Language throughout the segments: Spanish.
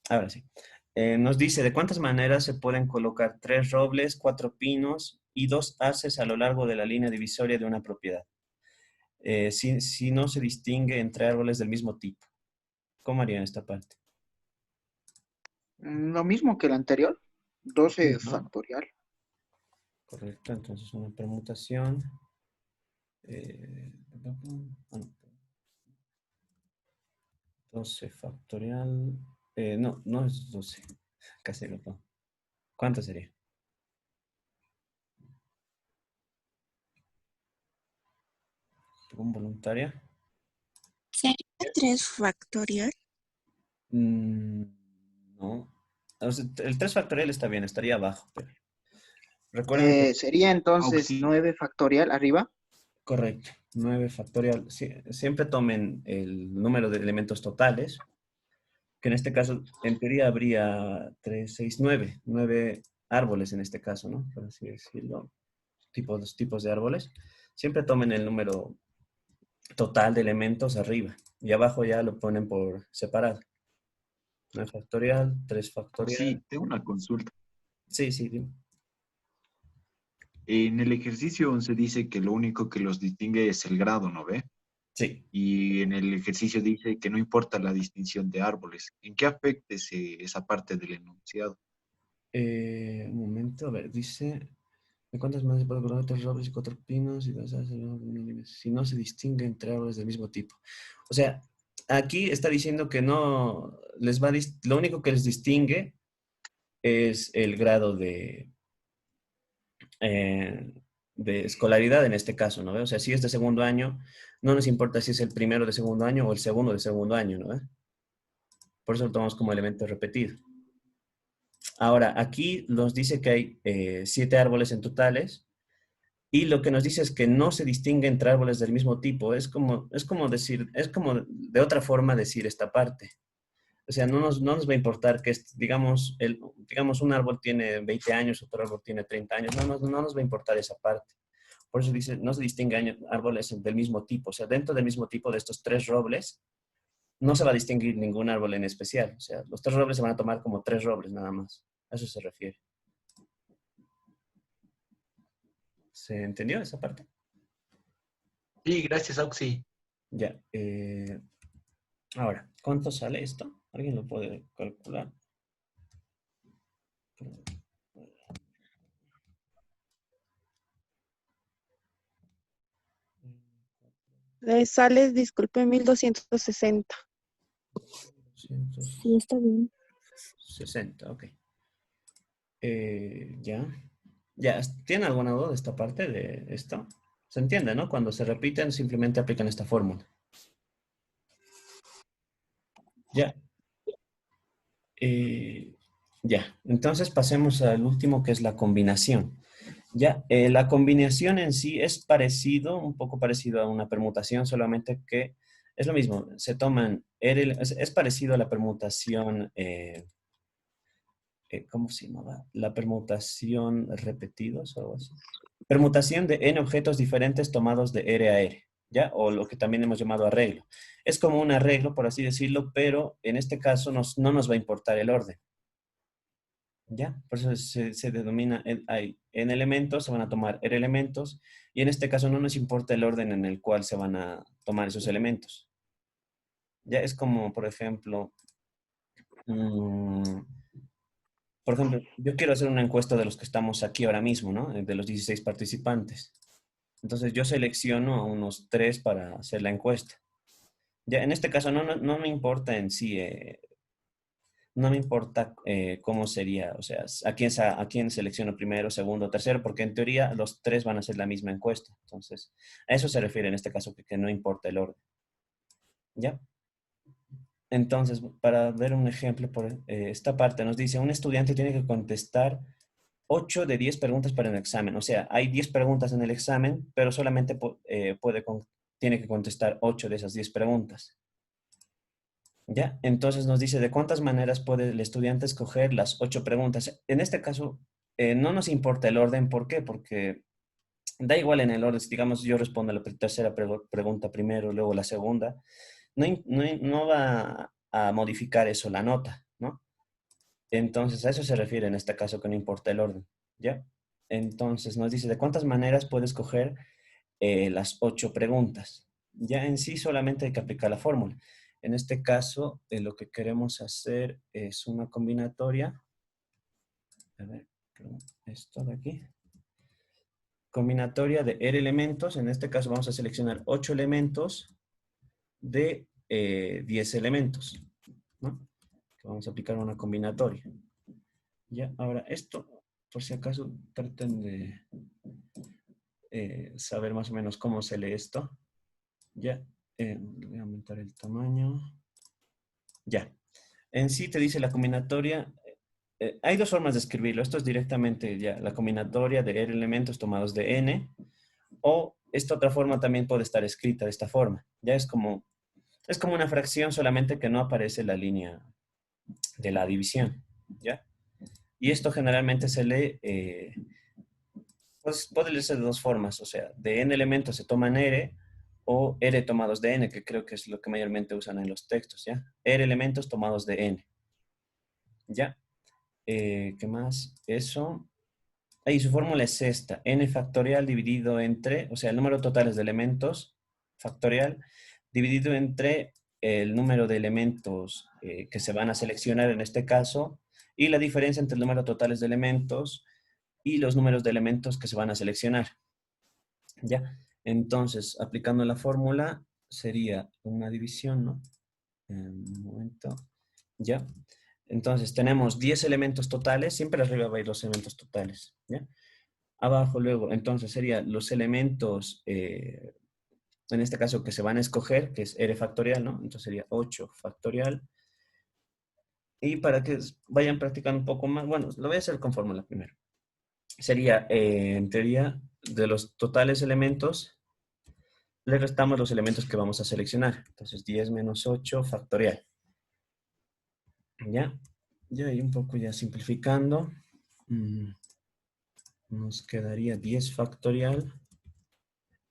Ahora sí. Nos dice de cuántas maneras se pueden colocar tres robles, cuatro pinos y dos haces a lo largo de la línea divisoria de una propiedad. Si no se distingue entre árboles del mismo tipo. ¿Cómo harían esta parte? Lo mismo que el anterior, 12 ¿No? factorial. Correcto, entonces una permutación. Ah, no, 12 factorial. No, no es 12. Casi lo pongo. ¿Cuánto sería? ¿Un voluntaria? ¿Sería 3 factorial? Mm, no. O sea, el 3 factorial está bien, estaría abajo, pero recuerden que Sería entonces Auxi- 9 factorial arriba. correcto. 9 factorial. Siempre tomen el número de elementos totales, que en este caso, en teoría, habría 3 6 9 9 árboles en este caso, ¿no? Por así decirlo. Tipos de árboles. Siempre tomen el número total de elementos arriba y abajo ya lo ponen por separado. 9 factorial, 3 factorial. Auxi, tengo una consulta. Sí, sí, dime. En el ejercicio 11 dice que lo único que los distingue es el grado, ¿no ve? Sí. Y en el ejercicio dice que no importa la distinción de árboles. ¿En qué afecta esa parte del enunciado? Un momento, a ver, dice, ¿de cuántas más se puede colocar tres robles y cuatro pinos y dos haces si no se distingue entre árboles del mismo tipo? O sea, aquí está diciendo que no les va a lo único que les distingue es el grado eh, de escolaridad en este caso, ¿no ve? O sea, si es de segundo año, no nos importa si es el primero de segundo año o el segundo de segundo año, ¿no ve? Por eso lo tomamos como elemento repetido. Ahora, aquí nos dice que hay 7 árboles en totales. Y lo que nos dice es que no se distingue entre árboles del mismo tipo. Es como decir, es como de otra forma decir esta parte. O sea, no nos va a importar que, digamos, un árbol tiene 20 años, otro árbol tiene 30 años. No nos va a importar esa parte. Por eso dice, no se distinguen árboles del mismo tipo. O sea, dentro del mismo tipo de estos tres robles, no se va a distinguir ningún árbol en especial. O sea, los tres robles se van a tomar como tres robles nada más. A eso se refiere. ¿Se entendió esa parte? Sí, gracias, Auxi. Ya. Ahora, ¿cuánto sale esto? ¿Alguien lo puede calcular? Le sale, disculpe, 1260. Sí, está bien. 160, ok. Ya. Ya, ¿tiene alguna duda de esta parte de esto? Se entiende, ¿no? Cuando se repiten, simplemente aplican esta fórmula. Ya. Eh, ya. Entonces pasemos al último, que es la combinación. Ya, la combinación en sí es parecido, un poco parecido a una permutación, solamente que es lo mismo. Se toman, es parecido a la permutación, ¿cómo se llamaba? La permutación repetidos o algo así. Permutación de n objetos diferentes tomados de R a R, ¿ya? O lo que también hemos llamado arreglo. Es como un arreglo, por así decirlo, pero en este caso no nos va a importar el orden. ¿Ya? Por eso se denomina, en elementos se van a tomar R elementos y en este caso no nos importa el orden en el cual se van a tomar esos elementos. Ya es como, mm, por ejemplo, yo quiero hacer una encuesta de los que estamos aquí ahora mismo, ¿no? De los 16 participantes. Entonces yo selecciono a unos 3 para hacer la encuesta. Ya en este caso no me importa en sí, no me importa cómo sería, o sea, a quién selecciono primero, segundo, tercero, porque en teoría los 3 van a hacer la misma encuesta. Entonces, a eso se refiere en este caso, que no importa el orden. ¿Ya? Entonces, para ver un ejemplo, por esta parte nos dice, un estudiante tiene que contestar 8 de 10 preguntas para un examen. O sea, hay 10 preguntas en el examen, pero solamente tiene que contestar 8 de esas 10 preguntas. ¿Ya? Entonces nos dice de cuántas maneras puede el estudiante escoger las 8 preguntas. En este caso, no nos importa el orden. ¿Por qué? Porque da igual en el orden. Si digamos yo respondo la tercera pregunta primero, luego la segunda, no va a modificar eso la nota, ¿no? Entonces, a eso se refiere en este caso que no importa el orden, ¿ya? Entonces, nos dice de cuántas maneras puedes coger las 8 preguntas. Ya en sí solamente hay que aplicar la fórmula. En este caso, lo que queremos hacer es una combinatoria. A ver, perdón, esto de aquí. Combinatoria de R elementos. En este caso vamos a seleccionar 8 elementos de 10 elementos, ¿no? Vamos a aplicar una combinatoria. Ya, ahora esto, por si acaso, traten de saber más o menos cómo se lee esto. Ya, voy a aumentar el tamaño. Ya. En sí te dice la combinatoria. Hay dos formas de escribirlo. Esto es directamente ya la combinatoria de R elementos tomados de N. O esta otra forma también puede estar escrita de esta forma. Ya es como una fracción, solamente que no aparece la línea de la división. ¿Ya? Y esto generalmente se lee, pues puede leerse de dos formas. O sea, de N elementos se toman R o R tomados de N, que creo que es lo que mayormente usan en los textos. ¿Ya? R elementos tomados de N. ¿Ya? ¿Qué más? Eso. Ahí su fórmula es esta, n factorial dividido entre, o sea, el número total de elementos factorial dividido entre el número de elementos que se van a seleccionar en este caso y la diferencia entre el número totales de elementos y los números de elementos que se van a seleccionar. ¿Ya? Entonces, aplicando la fórmula sería una división, ¿no? Un momento. ¿Ya? Entonces, tenemos 10 elementos totales, siempre arriba va a ir los elementos totales, ¿ya? Abajo luego, entonces serían los elementos, en este caso que se van a escoger, que es R factorial, ¿no? Entonces sería 8 factorial. Y para que vayan practicando un poco más, bueno, lo voy a hacer con fórmula primero. Sería, en teoría, de los totales elementos, le restamos los elementos que vamos a seleccionar. Entonces 10 menos 8 factorial. ¿Ya? Ya ahí un poco ya simplificando. Nos quedaría 10 factorial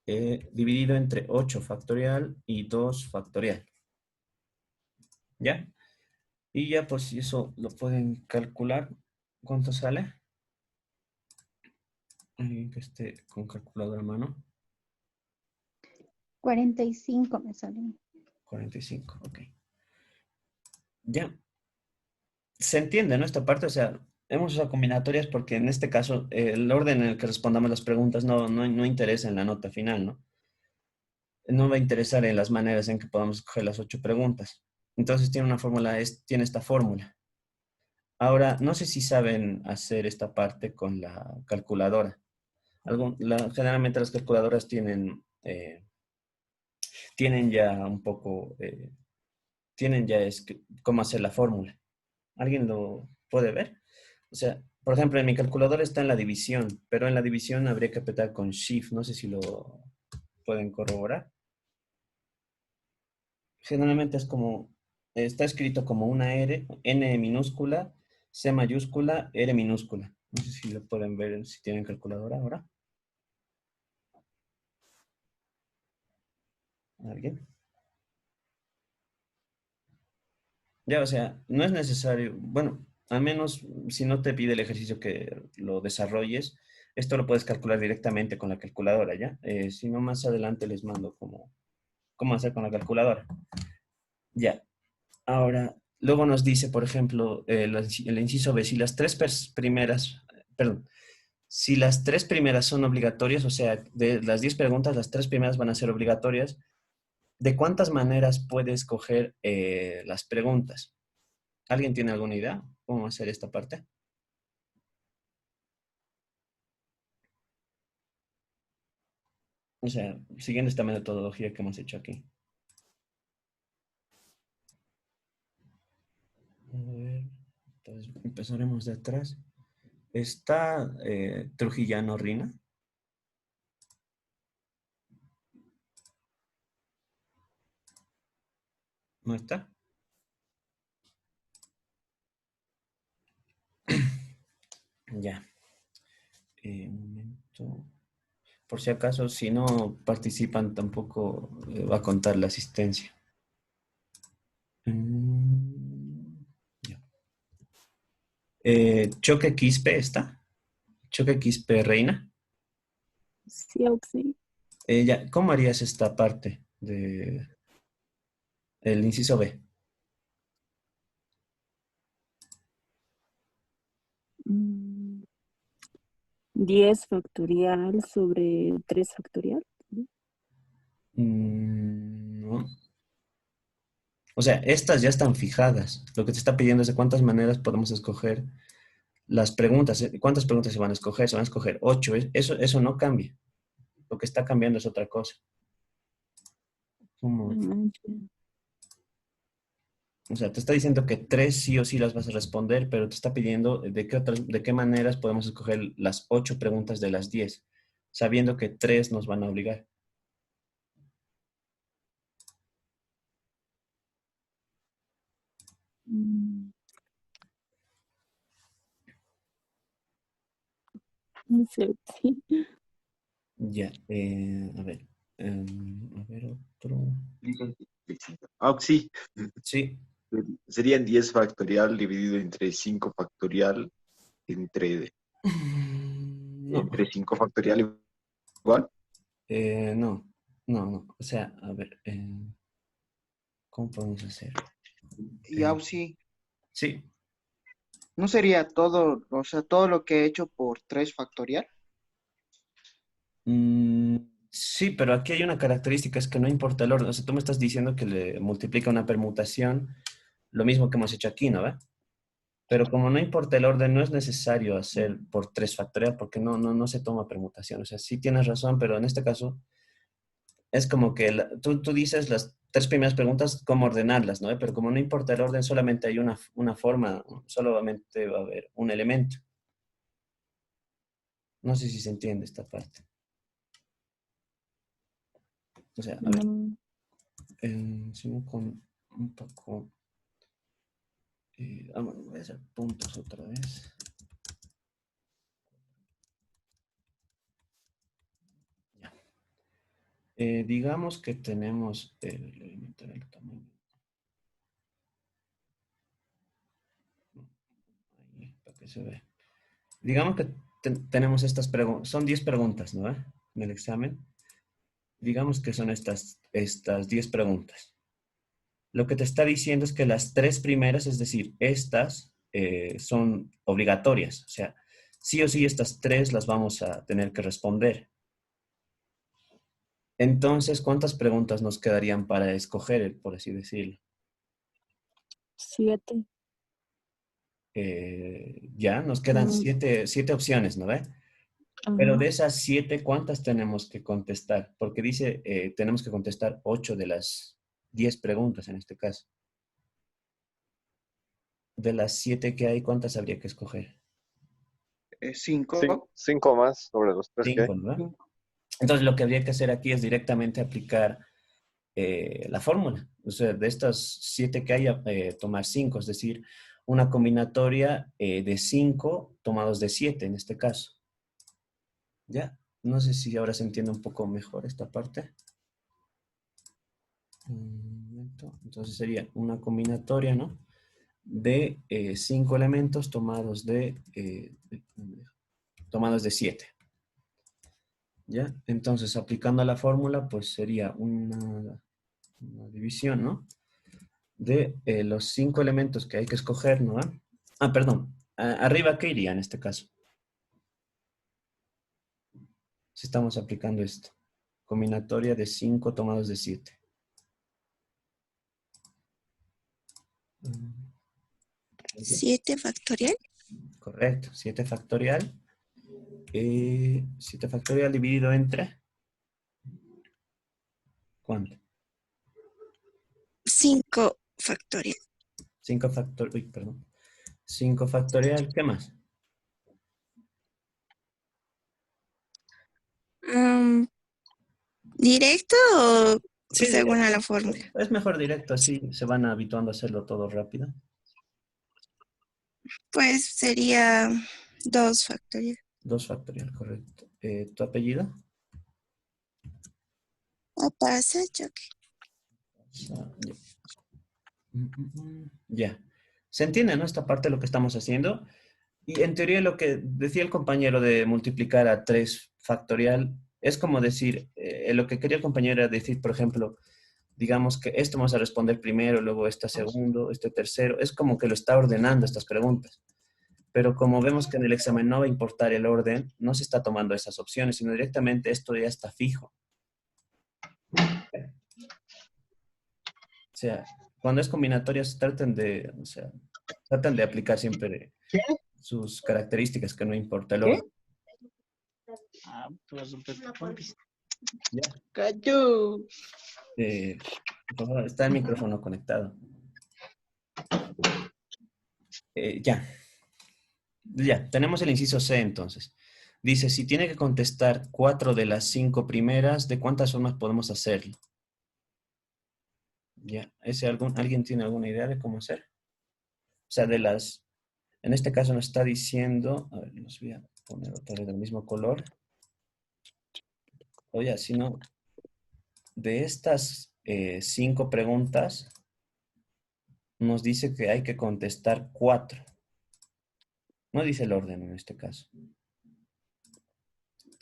dividido entre 8 factorial y 2 factorial. ¿Ya? Y ya pues si eso lo pueden calcular, ¿cuánto sale? Alguien que esté con calculadora a mano. 45 me salen. 45, ok. Ya. Se entiende, ¿no? Esta parte, o sea, hemos usado combinatorias porque en este caso el orden en el que respondamos las preguntas no interesa en la nota final, ¿no? No va a interesar en las maneras en que podamos escoger las 8 preguntas. Entonces tiene una fórmula, tiene esta fórmula. Ahora, no sé si saben hacer esta parte con la calculadora. Generalmente las calculadoras tienen ya un poco, tienen ya cómo hacer la fórmula. ¿Alguien lo puede ver? O sea, por ejemplo, en mi calculadora está en la división, pero en la división habría que apretar con Shift. No sé si lo pueden corroborar. Generalmente es como, está escrito como una R, N minúscula, C mayúscula, R minúscula. No sé si lo pueden ver, si tienen calculadora ahora. ¿Alguien? Ya, o sea, no es necesario, bueno, al menos si no te pide el ejercicio que lo desarrolles, esto lo puedes calcular directamente con la calculadora, ¿ya? Si no, más adelante les mando cómo hacer con la calculadora. Ya. Ahora, luego nos dice, por ejemplo, el inciso B, si las primeras, perdón, si las 3 primeras son obligatorias, o sea, de las 10 preguntas, las 3 primeras van a ser obligatorias, ¿de cuántas maneras puedes coger las preguntas? ¿Alguien tiene alguna idea? ¿Cómo hacer esta parte? O sea, siguiendo esta metodología que hemos hecho aquí. A ver, entonces empezaremos de atrás. ¿Está Trujillano Rina? ¿No está? Ya. Un momento. Por si acaso, si no participan, tampoco va a contar la asistencia. や Choque quispe está. Choque quispe reina. Sí, Auxi. Ya, ¿cómo harías esta parte de el inciso B? Mm, 10 factorial sobre 3 factorial. No. O sea, estas ya están fijadas. Lo que te está pidiendo es de cuántas maneras podemos escoger las preguntas. ¿Cuántas preguntas se van a escoger? Se van a escoger 8. Eso no cambia. Lo que está cambiando es otra cosa. ¿Cómo? Ya. O sea, te está diciendo que 3 sí o sí las vas a responder, pero te está pidiendo de qué maneras podemos escoger las 8 preguntas de las 10, sabiendo que 3 nos van a obligar. Mm, No sé, Auxi. Ya, a ver otro. Auxi, Sí. serían 10 factorial dividido entre 5 factorial entre, No, entre 5 factorial igual. no, no. O sea, a ver, ¿cómo podemos hacer? Y Auxi, Sí. ¿no sería todo, o sea, todo lo que he hecho por 3 factorial? Mm, sí, pero aquí hay una característica, es que no importa el orden. O sea, tú me estás diciendo que le multiplica una permutación, lo mismo que hemos hecho aquí, ¿no? ¿Ve? Pero como no importa el orden, no es necesario hacer por 3 factorial porque no se toma permutación. O sea, sí tienes razón, pero en este caso es como que tú dices las 3 primeras preguntas, cómo ordenarlas, ¿no? Pero como no importa el orden, solamente hay una forma, solamente va a haber un elemento. No sé si se entiende esta parte. O sea, a ver, No. sigo con un poco... bueno, voy a hacer puntos otra vez. Ya. Digamos que tenemos el elemento del tamaño. Ahí, para que se vea. Digamos que tenemos estas preguntas, son 10 preguntas, ¿no? En el examen. Digamos que son estas 10 preguntas. Lo que te está diciendo es que las 3 primeras, es decir, estas son obligatorias. O sea, sí o sí estas 3 las vamos a tener que responder. Entonces, ¿cuántas preguntas nos quedarían para escoger, por así decirlo? 7. Ya, nos quedan Mm, 7 opciones, ¿no ve? Pero de esas 7, ¿cuántas tenemos que contestar? Porque dice, tenemos que contestar 8 de las 10 preguntas en este caso. De las 7 que hay, ¿cuántas habría que escoger? 5. Cinco más sobre los tres que hay. 5, ¿no? Entonces, lo que habría que hacer aquí es directamente aplicar la fórmula. O sea, de estas 7 que hay, tomar 5, es decir, una combinatoria de 5 tomados de 7 en este caso. ¿Ya? No sé si ahora se entiende un poco mejor esta parte. Un momento. Entonces sería una combinatoria, ¿no? De 5 elementos tomados de 7. ¿Ya? Entonces, aplicando la fórmula, pues sería una división, ¿no? De los 5 elementos que hay que escoger, ¿no? Perdón. Arriba, ¿qué iría en este caso? Si estamos aplicando esto. Combinatoria de 5 tomados de 7. 7 factorial. Correcto. 7 factorial. 7 factorial dividido entre... ¿Cuánto? 5 factorial. 5 factorial. Uy, perdón. 5 factorial. ¿Qué más? ¿Directo o Sí, según a la directo. fórmula? Es mejor directo, así se van habituando a hacerlo todo rápido. Pues sería 2 factorial. 2 factorial, correcto. ¿Tu apellido? ¿O pasa, choque? Ya. ¿Se entiende, no? Esta parte de lo que estamos haciendo. Y en teoría lo que decía el compañero de multiplicar a 3 factorial es como decir, lo que quería el compañero era decir, por ejemplo, digamos que esto vamos a responder primero, luego este segundo, este tercero. Es como que lo está ordenando estas preguntas. Pero como vemos que en el examen no va a importar el orden, no se está tomando esas opciones, sino directamente esto ya está fijo. O sea, cuando es combinatorias, tratan de aplicar siempre ¿Qué? sus características, que no importa el ¿Qué? orden. Ah, pues, ¿Ya? cayó. Por favor, está el micrófono conectado. Ya. Ya, tenemos el inciso C entonces. Dice, si tiene que contestar 4 de las 5 primeras, ¿de cuántas formas podemos hacerlo? Ya, ¿alguien tiene alguna idea de cómo hacer? O sea, en este caso nos está diciendo, a ver, los voy a poner otra vez del mismo color. Oye, si no, de estas 5 preguntas, nos dice que hay que contestar 4. No dice el orden en este caso.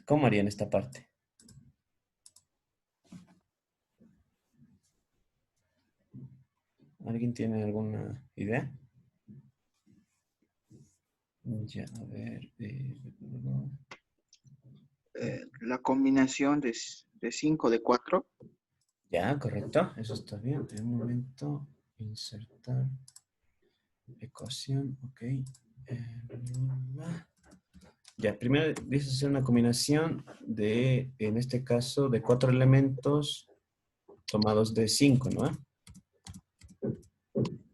¿Cómo harían esta parte? ¿Alguien tiene alguna idea? Ya, a ver. La combinación de 5 de 4. Ya, correcto. Eso está bien. En un momento, insertar ecuación. Ok. Ya, primero dice hacer una combinación de, en este caso, de 4 elementos tomados de 5, ¿no?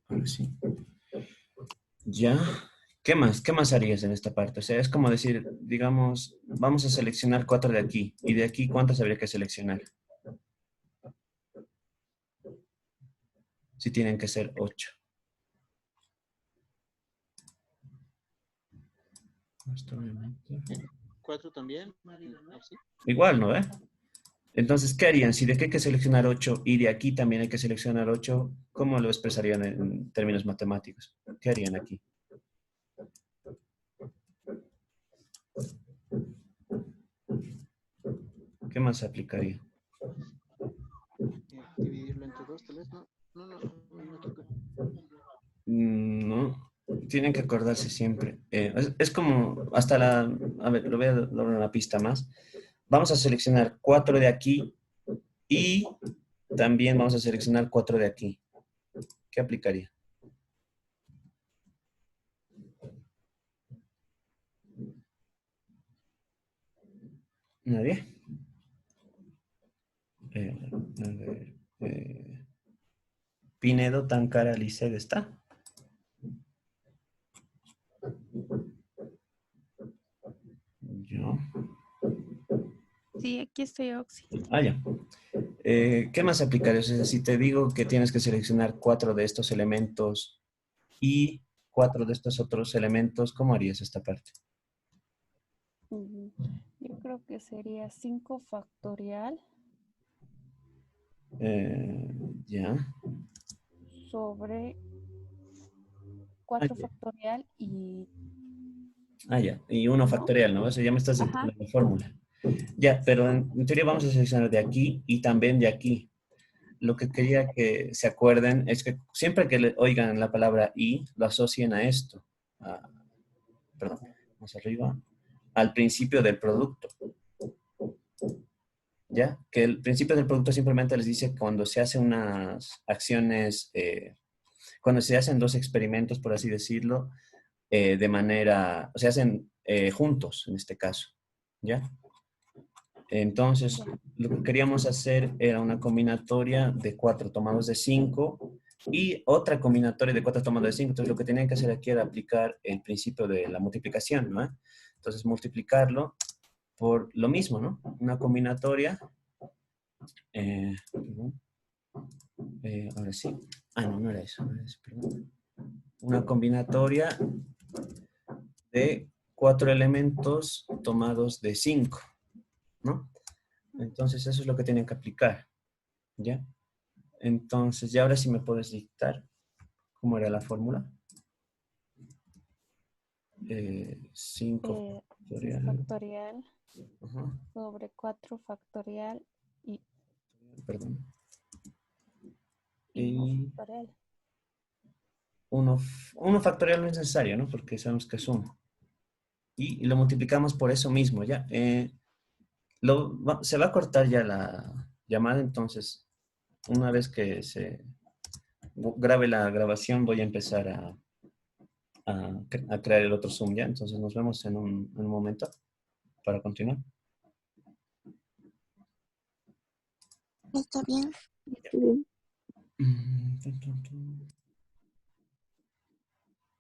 Ahora sí. Ya. ¿Qué más? ¿Qué más harías en esta parte? O sea, es como decir, digamos, vamos a seleccionar 4 de aquí. ¿Y de aquí cuántas habría que seleccionar? Si tienen que ser 8. Esto obviamente. 4 también. ¿Sí? Igual, ¿no ve? Entonces, ¿qué harían? Si de aquí hay que seleccionar 8 y de aquí también hay que seleccionar 8, ¿cómo lo expresarían en términos matemáticos? ¿Qué harían aquí? ¿Qué más se aplicaría? Dividirlo entre 2, tal vez. No toca. No, tienen que acordarse siempre. Es como, hasta la, a ver, lo voy a dar una pista más. Vamos a seleccionar 4 de aquí y también vamos a seleccionar 4 de aquí. ¿Qué aplicaría? ¿Nadie? A ver, Pinedo, tan cara, Liced está. Yo. Sí, aquí estoy, Oxy. Ah, ya. ¿Qué más aplicarías? O sea, si te digo que tienes que seleccionar 4 de estos elementos y 4 de estos otros elementos, ¿cómo harías esta parte? Yo creo que sería 5 factorial Ya. sobre Ah, 4 ya. factorial y... Ah, ya. Y 1 ¿No? factorial, ¿no? O sea, ya me estás Ajá. dictando la fórmula. Ya, pero en teoría vamos a seleccionar de aquí y también de aquí. Lo que quería que se acuerden es que siempre que oigan la palabra y, lo asocien a esto. Perdón, más arriba. Al principio del producto. ¿Ya? Que el principio del producto simplemente les dice cuando se hacen unas acciones, cuando se hacen 2 experimentos, por así decirlo, de manera, se hacen juntos, en este caso, ¿ya? Entonces, lo que queríamos hacer era una combinatoria de 4 tomados de 5 y otra combinatoria de 4 tomados de 5. Entonces, lo que tenían que hacer aquí era aplicar el principio de la multiplicación, ¿no? Entonces, multiplicarlo por lo mismo, ¿no? Una combinatoria. Perdón. Ahora sí. Ah, no, no era eso. No era eso, perdón. Una combinatoria de 4 elementos tomados de 5, ¿no? Entonces, eso es lo que tienen que aplicar, ¿ya? Entonces, ya ahora sí me puedes dictar cómo era la fórmula. 5 6 factorial. factorial Ajá, sobre 4 factorial y perdón. 1 Y factorial. 1 factorial no es necesario, ¿no? Porque sabemos que es 1. Y lo multiplicamos por eso mismo, ¿ya? Se va a cortar ya la llamada, entonces, una vez que se grabe la grabación, voy a empezar a crear el otro Zoom, ¿ya? Entonces, nos vemos en un momento para continuar. Está bien. Mm, tum, tum, tum.